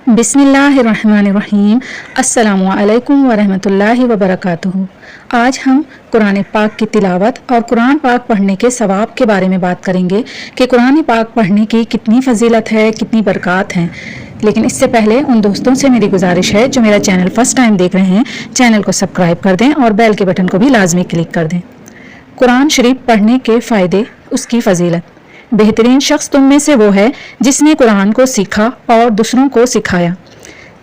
बिस्मिल्लाहिर्रहमानिर्रहीम। अस्सलामु अलैकुम वरहमतुल्लाहि वबरकातुहू। आज हम कुरान पाक की तिलावत और कुरान पाक पढ़ने के सवाब के बारे में बात करेंगे कि कुरान पाक पढ़ने की कितनी फजीलत है, कितनी बरक़ात हैं। लेकिन इससे पहले उन दोस्तों से मेरी गुजारिश है जो मेरा चैनल फर्स्ट टाइम देख रहे हैं, चैनल को सब्सक्राइब कर दें और बेल के बटन को भी लाजमी क्लिक कर दें। कुरान शरीफ पढ़ने के फ़ायदे, उसकी फजीलत। बेहतरीन शख्स तुम में से वो है जिसने कुरान को सीखा और दूसरों को सिखाया।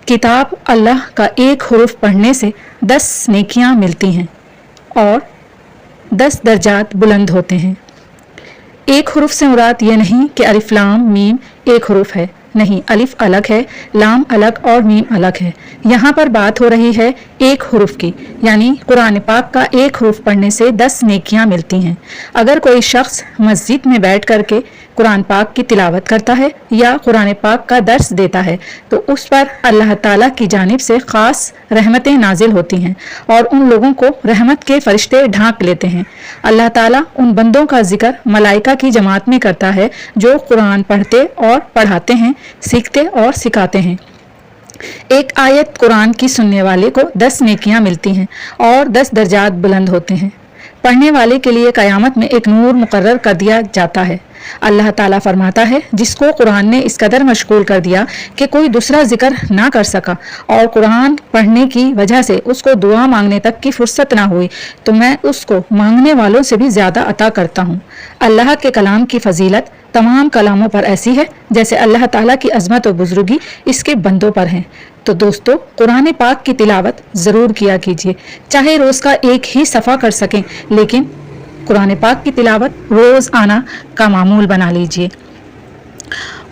किताब अल्लाह का एक हुरूफ पढ़ने से 10 नेकियां मिलती हैं और 10 दर्जात बुलंद होते हैं। एक हुरूफ से मुराद ये नहीं कि अलिफ लाम मीम एक हुरूफ है, नहीं, अलिफ अलग है, लाम अलग और मीम अलग है। यहाँ पर बात हो रही है एक हुरूफ की, यानी कुरान पाक का एक हुरूफ पढ़ने से 10 नेकियां मिलती हैं। अगर कोई शख्स मस्जिद में बैठ करके कुरान पाक की तिलावत करता है या कुरान पाक का दर्स देता है तो उस पर अल्लाह ताला की जानिब से ख़ास रहमतें नाजिल होती हैं और उन लोगों को रहमत के फरिश्ते ढांक लेते हैं। अल्लाह ताला उन बंदों का जिक्र मलाइका की जमात में करता है जो कुरान पढ़ते और पढ़ाते हैं, सीखते और सिखाते हैं। एक आयत कुरान की सुनने वाले को 10 नेकियां मिलती हैं और 10 दर्जात बुलंद होते हैं। पढ़ने वाले के लिए क़यामत में एक नूर मुकर्रर कर दिया जाता है। अल्लाह ताला फरमाता है, जिसको कुरान ने इस कदर मशगूल कर दिया कि कोई दूसरा जिक्र ना कर सका और कुरान पढ़ने की वजह से उसको दुआ मांगने तक की फुर्सत ना हुई, तो मैं उसको मांगने वालों से भी ज़्यादा अता करता हूँ। अल्लाह के कलाम की फजीलत तमाम कलामों पर ऐसी है जैसे अल्लाह ताला की अजमत और बुजुर्गी इसके बंदों पर है। तो दोस्तों, कुरान पाक की तिलावत ज़रूर किया कीजिए, चाहे रोज़ का एक ही सफ़ा कर सकें, लेकिन कुरान पाक की तिलावत रोज़ आना का मामूल बना लीजिए।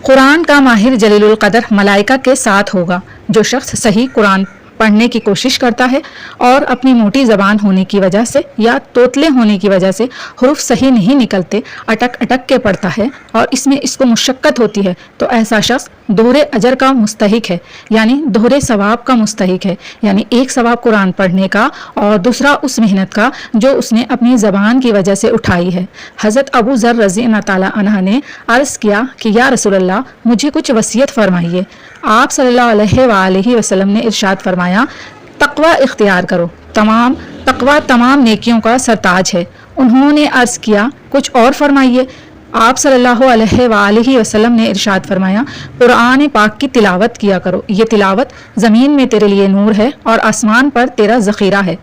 कुरान का माहिर जलीलुल कदर मलाइका के साथ होगा। जो शख्स सही कुरान पढ़ने की कोशिश करता है और अपनी मोटी ज़बान होने की वजह से या तोतले होने की वजह से हुरूफ सही नहीं निकलते, अटक अटक के पढ़ता है और इसमें इसको मुशक्क़त होती है, तो ऐसा शख्स दोहरे अजर का मुस्तहिक है, यानी दोहरे सवाब का मुस्तहिक है। यानी एक सवाब कुरान पढ़ने का और दूसरा उस मेहनत का जो उसने अपनी ज़बान की वजह से उठाई है। हज़रत अबू ज़र रज़ी अल्लाह ताला अन्हा ने अर्ज़ किया कि या रसूलल्लाह, मुझे कुछ वसीयत फरमाइए। आप सल्लल्लाहु अलैहि वसल्लम ने इरशाद फरमाया, तक़वा इख्तियार करो, तक़वा तमाम नेकियों का सरताज है। उन्होंने अर्ज़ किया, कुछ और फरमाइए। आप सल्लल्लाहु अलैहि वसल्लम ने इरशाद फरमाया, कुरान पाक की तिलावत किया करो, ये तिलावत ज़मीन में तेरे लिए नूर है और आसमान पर तेरा ज़ख़ीरा है।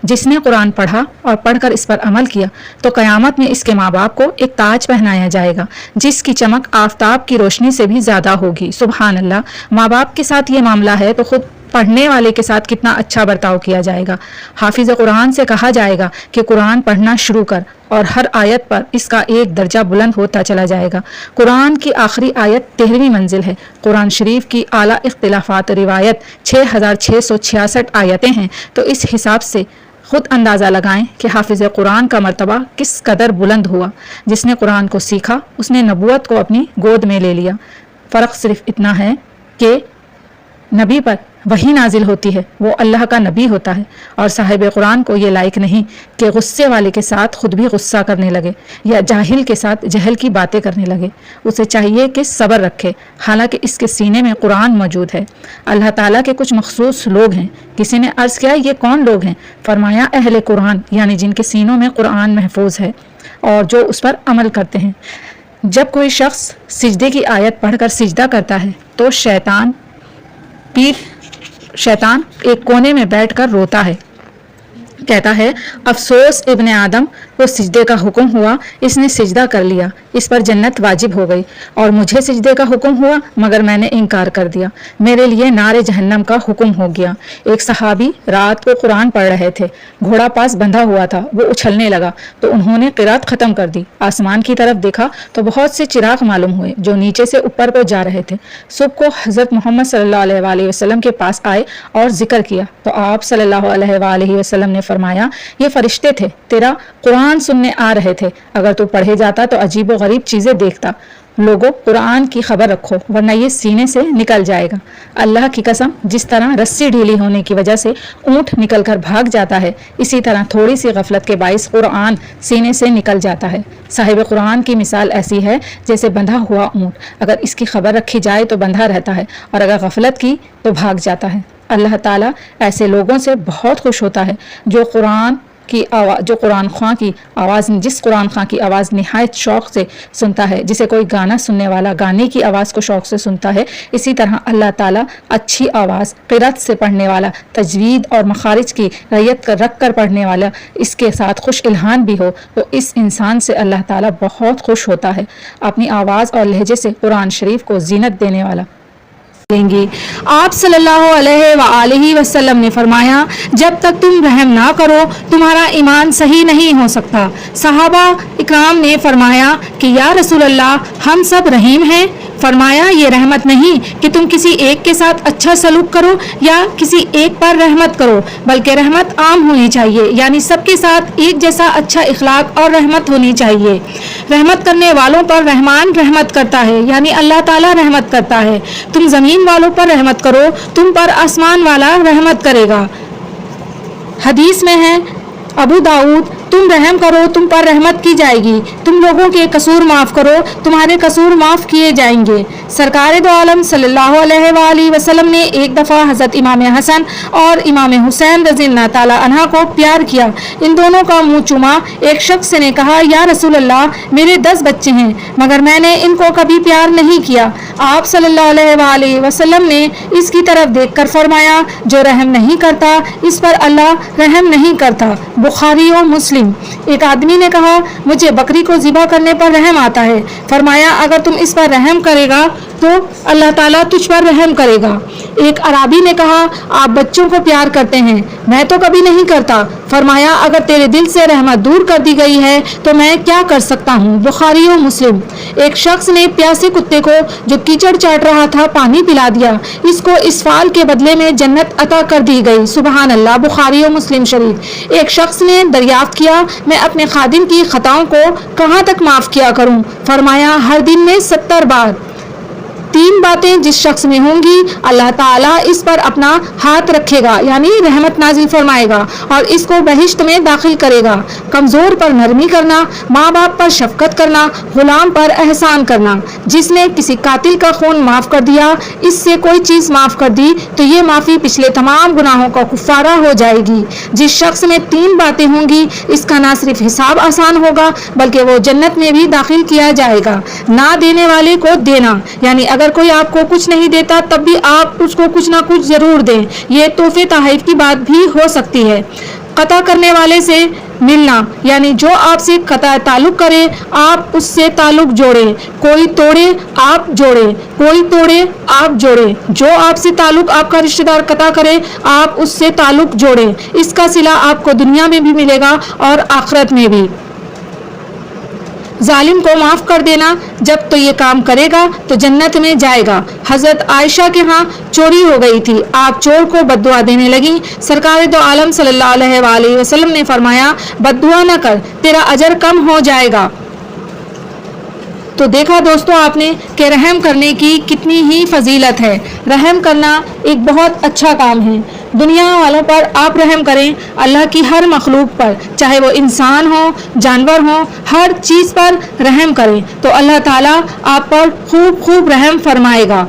जिसने कुरान पढ़ा और पढ़कर इस पर अमल किया तो क़यामत में इसके माँ बाप को एक ताज पहनाया जाएगा जिसकी चमक आफताब की रोशनी से भी ज़्यादा होगी। सुबहान अल्लाह, माँ बाप के साथ ये मामला है तो खुद पढ़ने वाले के साथ कितना अच्छा बर्ताव किया जाएगा। हाफिज़ कुरान से कहा जाएगा कि कुरान पढ़ना शुरू कर और हर आयत पर इसका एक दर्जा बुलंद होता चला जाएगा। कुरान की आखिरी आयत 13वीं मंजिल है। कुरान शरीफ की आला इख्तिलाफात रिवायत 6666 आयतें हैं, तो इस हिसाब से खुद अंदाज़ा लगाएं कि हाफिज़ कुरान का मर्तबा किस कदर बुलंद हुआ। जिसने कुरान को सीखा उसने नबूवत को अपनी गोद में ले लिया। फ़र्क सिर्फ इतना है कि नबी पर वही नाजिल होती है, वो अल्लाह का नबी होता है, और साहिब कुरान को ये लायक नहीं कि गुस्से वाले के साथ खुद भी गुस्सा करने लगे या जाहिल के साथ जहल की बातें करने लगे। उसे चाहिए कि सब्र रखे, हालांकि इसके सीने में कुरान मौजूद है। अल्लाह ताला के कुछ मखसूस लोग हैं। किसी ने अर्ज़ किया, ये कौन लोग हैं? फरमाया, अहले कुरान, यानी जिनके सीनों में कुरान महफूज है और जो उस पर अमल करते हैं। जब कोई शख्स सिजदे की आयत पढ़कर सिजदा करता है तो शैतान एक कोने में बैठकर रोता है, कहता है, अफसोस इब्ने आदम को सिजदे का हुक्म हुआ, इसने सिजदा कर लिया, इस पर जन्नत वाजिब हो गई, और मुझे सिजदे का हुक्म हुआ मगर मैंने इनकार कर दिया, मेरे लिए नारे जहन्नम का हुक्म हो गया। एक सहाबी रात को कुरान पढ़ रहे थे, घोड़ा पास बंधा हुआ था, वो उछलने लगा तो उन्होंने क़िरात ख़त्म कर दी। आसमान की तरफ देखा तो बहुत से चिराग मालूम हुए जो नीचे से ऊपर को जा रहे थे। सुबह को हज़रत मोहम्मद सल्लल्लाहु अलैहि वसल्लम के पास आए और जिक्र किया तो आप सल्लल्लाहु अलैहि वसल्लम ने फरमाया, ये फरिश्ते थे, तेरा कुरान सुनने आ रहे थे, अगर तू पढ़े जाता तो अजीब व गरीब चीज़ें देखता। लोगों, कुरान की खबर रखो वरना ये सीने से निकल जाएगा। अल्लाह की कसम, जिस तरह रस्सी ढीली होने की वजह से ऊँट निकल कर भाग जाता है, इसी तरह थोड़ी सी गफलत के बाइस कुरान सीने से निकल जाता है। साहिब कुरान की मिसाल ऐसी है जैसे बंधा हुआ ऊँट, अगर इसकी खबर रखी जाए तो बंधा रहता है और अगर गफलत की तो भाग जाता है। अल्लाह ताला ऐसे लोगों से बहुत खुश होता है जो कुरान ख्वां की आवाज़ जिस कुरान ख्वां की आवाज़ निहायत शौक़ से सुनता है। जिसे कोई गाना सुनने वाला गाने की आवाज़ को शौक़ से सुनता है, इसी तरह अल्लाह ताला अच्छी आवाज़ क़िरात से पढ़ने वाला, तजवीद और मखारिज की रैयत रख कर पढ़ने वाला, इसके साथ खुश इल्हान भी हो तो इस इंसान से अल्लाह ताला बहुत खुश होता है। अपनी आवाज़ और लहजे से कुरान शरीफ को जीनत देने वाला लेंगे। आप सल्लल्लाहु अलैहि वसल्लम ने फरमाया, जब तक तुम रहम ना करो तुम्हारा ईमान सही नहीं हो सकता। सहाबा इकराम ने फरमाया कि या रसूल अल्लाह, हम सब रहीम हैं। फरमाया, ये रहमत नहीं कि तुम किसी एक के साथ अच्छा सलूक करो या किसी एक पर रहमत करो, बल्कि रहमत आम होनी चाहिए, यानी सबके साथ एक जैसा अच्छा इखलाक और रहमत होनी चाहिए। रहमत करने वालों पर रहमान रहमत करता है, यानी अल्लाह ताला रहमत करता है। तुम ज़मीन वालों पर रहमत करो, तुम पर आसमान वाला रहमत करेगा। हदीस में है, अबू दाऊद, तुम रहम करो तुम पर रहमत की जाएगी, तुम लोगों के कसूर माफ़ करो तुम्हारे कसूर माफ़ किए जाएंगे। सरकार दो आलम सल्लल्लाहु अलैहि वसल्लम ने एक दफ़ा हज़रत इमाम हसन और इमाम हुसैन रज़ियल्लाहु ताला अन्हा को प्यार किया। इन दोनों का मुँह चूमा। एक शख्स ने कहा, या रसूल अल्लाह, मेरे 10 बच्चे हैं मगर मैंने इनको कभी प्यार नहीं किया। आप सल्लल्लाहु अलैहि वसल्लम ने इसकी तरफ देखकर फरमाया, जो रहम नहीं करता इस पर अल्लाह रहम नहीं करता। बुखारी और मुस्लिम। एक आदमी ने कहा, मुझे बकरी को ज़िबा करने पर रहम आता है। फरमाया, अगर तुम इस पर रहम करेगा तो अल्लाह ताला तुझ पर रहम करेगा। एक अराबी ने कहा, आप बच्चों को प्यार करते हैं, मैं तो कभी नहीं करता। फरमाया, अगर तेरे दिल से रहमत दूर कर दी गई है तो मैं क्या कर सकता हूँ। बुखारी और मुस्लिम। एक शख्स ने प्यासे कुत्ते को जो कीचड़ चाट रहा था पानी पिला दिया, इसको इस फाल के बदले में जन्नत अता कर दी गई। सुबहान अल्लाह। बुखारी और मुस्लिम शरीफ। एक शख्स ने दरियाफ्त किया, मैं अपने खादिम की खताओं को कहाँ तक माफ़ किया करूँ। फरमाया, हर दिन में 70 बार। 3 बातें जिस शख्स में होंगी, अल्लाह ताला इस पर अपना हाथ रखेगा, यानी रहमत नाजिल फरमाएगा और इसको बहिश्त में दाखिल करेगा। कमज़ोर पर नरमी करना, माँ बाप पर शफकत करना, गुलाम पर एहसान करना। जिसने किसी कातिल का खून माफ़ कर दिया, इससे कोई चीज़ माफ़ कर दी तो ये माफ़ी पिछले तमाम गुनाहों का कुफ़ारा हो जाएगी। जिस शख्स में 3 बातें होंगी, इसका ना सिर्फ हिसाब आसान होगा बल्कि वो जन्नत में भी दाखिल किया जाएगा। ना देने वाले को देना, यानी अगर कोई आपको कुछ नहीं देता तब भी आप उसको कुछ ना कुछ जरूर दें, ये तोहफे तोहफ़ की बात भी हो सकती है। कता करने वाले से मिलना, यानी जो आपसे कता ताल्लुक करे आप उससे ताल्लुक जोड़े। कोई तोड़े आप जोड़े, कोई तोड़े आप जोड़े। जो आपसे ताल्लुक आपका रिश्तेदार कता करे आप उससे ताल्लुक जोड़े, इसका सिला आपको दुनिया में भी मिलेगा और आखिरत में भी। जालिम को माफ़ कर देना, जब तो ये काम करेगा तो जन्नत में जाएगा। हज़रत आयशा के यहाँ चोरी हो गई थी, आप चोर को बद्दुआ देने लगी। सरकार दो आलम सल्लल्लाहु अलैहि वसल्लम ने फरमाया, बद्दुआ न कर, तेरा अजर कम हो जाएगा। तो देखा दोस्तों आपने कि रहम करने की कितनी ही फजीलत है। रहम करना एक बहुत अच्छा काम है। दुनिया वालों पर आप रहम करें, अल्लाह की हर मखलूक पर, चाहे वो इंसान हो जानवर हो, हर चीज़ पर रहम करें तो अल्लाह ताला आप पर खूब खूब रहम फरमाएगा।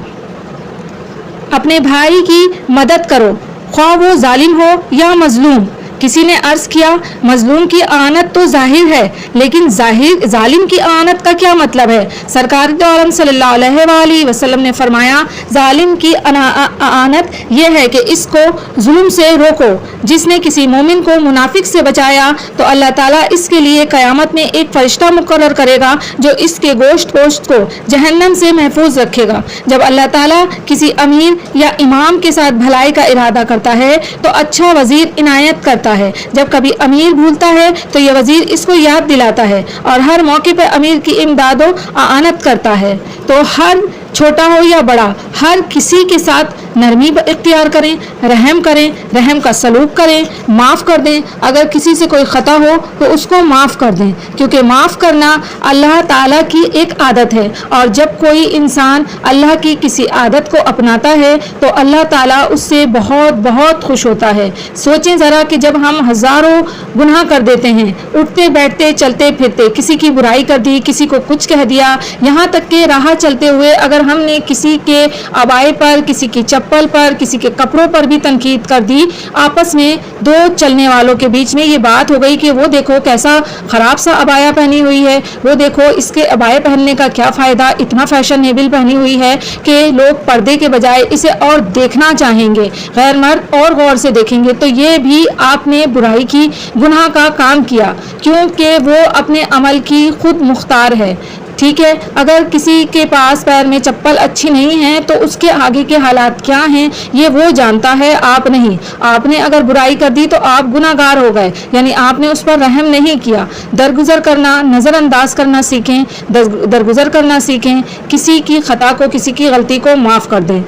अपने भाई की मदद करो, ख्वाह वो जालिम हो या मजलूम। किसी ने अर्ज़ किया, मजलूम की आनत तो जाहिर है, लेकिन जालिम की आनत का क्या मतलब है। सरकार दो आलम सल्लल्लाहु अलैहि वसल्लम ने फरमाया, जालिम की आनत यह है कि इसको जुल्म से रोको। जिसने किसी मोमिन को मुनाफिक से बचाया तो अल्लाह ताला इसके लिए क़यामत में एक फरिश्ता मुकर्रर करेगा जो इसके गोश्त को जहन्नम से महफूज रखेगा। जब अल्लाह ताला किसी अमीर या इमाम के साथ भलाई का इरादा करता है तो अच्छा वजीर इनायत करता है। जब कभी अमीर भूलता है तो यह वजीर इसको याद दिलाता है और हर मौके पर अमीर की इमदादो आनत करता है। तो हर چھوٹا ہو یا بڑا، ہر کسی کے ساتھ نرمی اختیار کریں، رحم کا سلوک کریں، معاف کر دیں۔ اگر کسی سے کوئی خطا ہو تو اس کو معاف کر دیں، کیونکہ معاف کرنا اللہ تعالیٰ کی ایک عادت ہے، اور جب کوئی انسان اللہ کی کسی عادت کو اپناتا ہے تو اللہ تعالیٰ اس سے بہت بہت خوش ہوتا ہے۔ سوچیں ذرا کہ جب ہم ہزاروں گناہ کر دیتے ہیں، اٹھتے بیٹھتے چلتے پھرتے، کسی کی برائی کر دی، کسی کو کچھ کہہ دیا، یہاں تک کہ راہ چلتے ہوئے اگر ہم نے کسی کے عبائے پر، کسی کی چپل پر، کسی کے کپڑوں پر بھی تنقید کر دی، آپس میں دو چلنے والوں کے بیچ میں یہ بات ہو گئی کہ وہ دیکھو کیسا خراب سا عبایا پہنی ہوئی ہے، وہ دیکھو اس کے عبایا پہننے کا کیا فائدہ، اتنا فیشنیبل پہنی ہوئی ہے کہ لوگ پردے کے بجائے اسے اور دیکھنا چاہیں گے، غیر مرد اور غور سے دیکھیں گے، تو یہ بھی آپ نے برائی کی، گناہ کا کام کیا، کیونکہ وہ اپنے عمل کی خود مختار ہے۔ ٹھیک ہے، اگر کسی کے پاس پیر میں چپل اچھی نہیں ہے تو اس کے آگے کے حالات کیا ہیں یہ وہ جانتا ہے، آپ نہیں۔ آپ نے اگر برائی کر دی تو آپ گناہ گار ہو گئے، یعنی آپ نے اس پر رحم نہیں کیا۔ درگزر کرنا، نظر انداز کرنا سیکھیں، درگزر کرنا سیکھیں، کسی کی خطا کو، کسی کی غلطی کو معاف کر دیں۔